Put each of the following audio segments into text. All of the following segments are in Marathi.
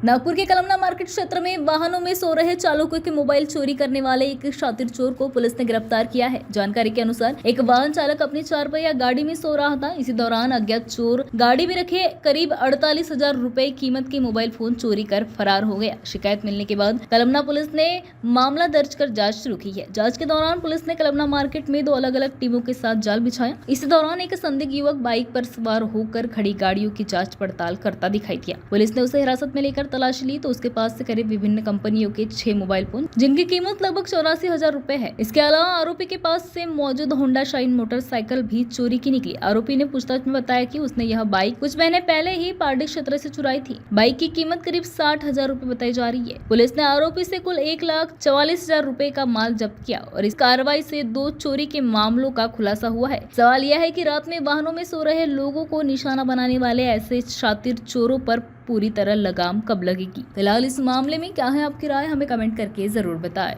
नागपुर के कलमना मार्केट क्षेत्र में वाहनों में सो रहे चालकों के मोबाइल चोरी करने वाले एक शातिर चोर को पुलिस ने गिरफ्तार किया है। जानकारी के अनुसार एक वाहन चालक अपनी 4 पहिया गाड़ी में सो रहा था। इसी दौरान अज्ञात चोर गाड़ी में रखे करीब 48,000 रुपए कीमत के मोबाइल फोन चोरी कर फरार हो गया। शिकायत मिलने के बाद कलमना पुलिस ने मामला दर्ज कर जाँच शुरू की है। जाँच के दौरान पुलिस ने कलमना मार्केट में 2 अलग-अलग टीमों के साथ जाल बिछाया। इसी दौरान एक संदिग्ध युवक बाइक पर सवार होकर खड़ी गाड़ियों की जाँच पड़ताल करता दिखाई दिया। पुलिस ने उसे हिरासत में लेकर तलाशी ली तो उसके पास से करीब विभिन्न कंपनियों के 6 मोबाइल फोन जिनकी कीमत लगभग 84,000 रुपए है। इसके अलावा आरोपी के पास से मौजूद होंडा शाइन मोटरसाइकिल भी चोरी की निकली। आरोपी ने पूछताछ में बताया कि उसने यह बाइक कुछ महीने पहले ही पारडी क्षेत्र से चुराई थी। बाइक की कीमत करीब 60,000 रुपए बताई जा रही है। पुलिस ने आरोपी से कुल 1,44,000 रुपए का माल जब्त किया और इस कार्रवाई से 2 चोरी के मामलों का खुलासा हुआ है। सवाल यह है कि रात में वाहनों में सो रहे लोगों को निशाना बनाने वाले ऐसे शातिर चोरों पर पूरी तरह लगाम कब लगेगी। फिलहाल इस मामले में क्या है आपकी राय, हमें कमेंट करके जरूर बताएं।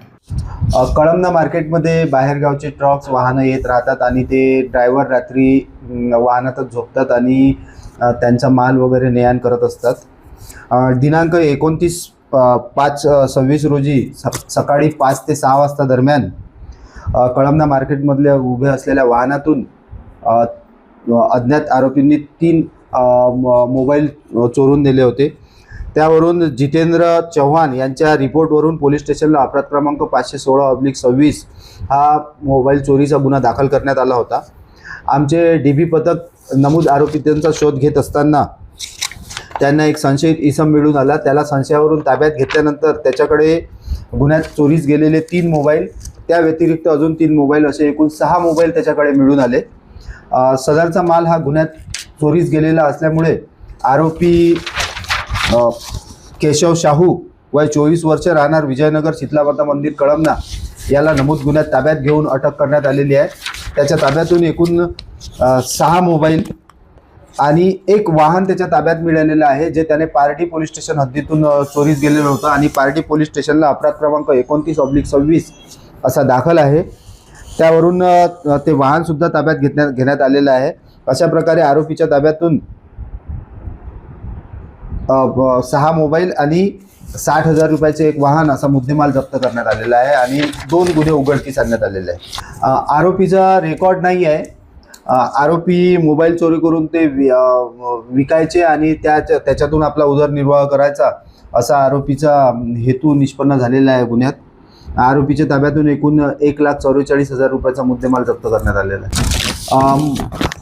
कळमना मार्केटमध्ये बाहेरगावचे ट्रक्स वाहनं येत राहतात आणि ते ड्रायव्हर रात्री वाहनातच झोपतात आणि त्यांचा माल वगैरे ने-आण करत असतात। दिनांक 29/5/26 रोजी सकाळी 5 ते 6 वाजता दरम्यान कळमना मार्केटमधल्या उभे असलेल्या वाहनातून अज्ञात आरोपींनी 3 मोबाईल चोरून नेले होते। त्यावरून जितेंद्र चव्हाण यांच्या रिपोर्टवरून पोलीस स्टेशनला अपराध क्रमांक 516/26 हा मोबाईल चोरीचा गुन्हा दाखल करण्यात आला होता। आमचे डीबी पथक नमूद आरोपींचा शोध घेत असताना त्यांना एक संशयित इसम मिळून आला। त्याला संशयावरून ताब्यात घेतल्यानंतर त्याच्याकडे गुन्ह्यात चोरीस गेलेले 3 मोबाईल त्या व्यतिरिक्त अजून 3 मोबाईल असे एकूण 6 मोबाईल त्याच्याकडे मिळून आले। सदरचा माल हा गुन्ह्यात चोरीस गेलेला असल्यामुळे आरोपी केशव शाहू वय 24 वर्ष राहणार विजयनगर शीतलामाता मंदिर कळमना याला नमूद गुन्ह्यात ताब्यात घेऊन अटक करण्यात आलेली आहे। त्याच्या ताब्यातून एकूण 6 मोबाईल आणि एक वाहन त्याच्या ताब्यात मिळालेलं आहे जे त्याने पारडी पोलीस स्टेशन हद्दीतून चोरीस गेलेलं होतं आणि पारडी पोलीस स्टेशनला अपराध क्रमांक 29/26 असा दाखल आहे। त्यावरून ते वाहन सुद्धा ताब्यात घेण्यात आलेलं आहे। अशा प्रकारे आरोपीच्या ताब्यातून 6 मोबाईल आणि 60,000 रुपयाचे एक वाहन असा मुद्देमाल जप्त करण्यात आलेला आहे आणि 2 गुन्हे उघडकीस आणण्यात आलेले आहे। आरोपीचा रेकॉर्ड नाही आहे। आरोपी मोबाईल चोरी करून ते विकायचे आणि त्याच्यातून आपला उदरनिर्वाह करायचा असा आरोपीचा हेतू निष्पन्न झालेला आहे गुन्ह्यात। आरोपीच्या ताब्यातून एकूण 1,44,000 रुपयाचा मुद्देमाल जप्त करण्यात आलेला आहे।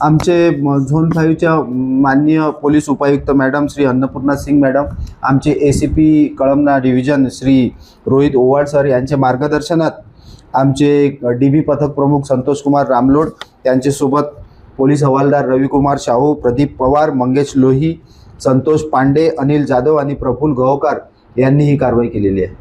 आमचे झोन 5च्या माननीय पोलीस उपायुक्त मॅडम श्री अन्नपूर्णा सिंग मॅडम, आमचे ACP Kalamna division Shri Rohit ओवाळ sir यांच्या मार्गदर्शनात आमचे डीबी पथक प्रमुख संतोष कुमार रामलोड यांच्यासोबत पोलीस हवालदार रविकुमार शाहू, प्रदीप पवार, मंगेश लोही, संतोष पांडे, अनिल जाधव आणि प्रफुल्ल गवकार यांनी ही कारवाई केलेली आहे।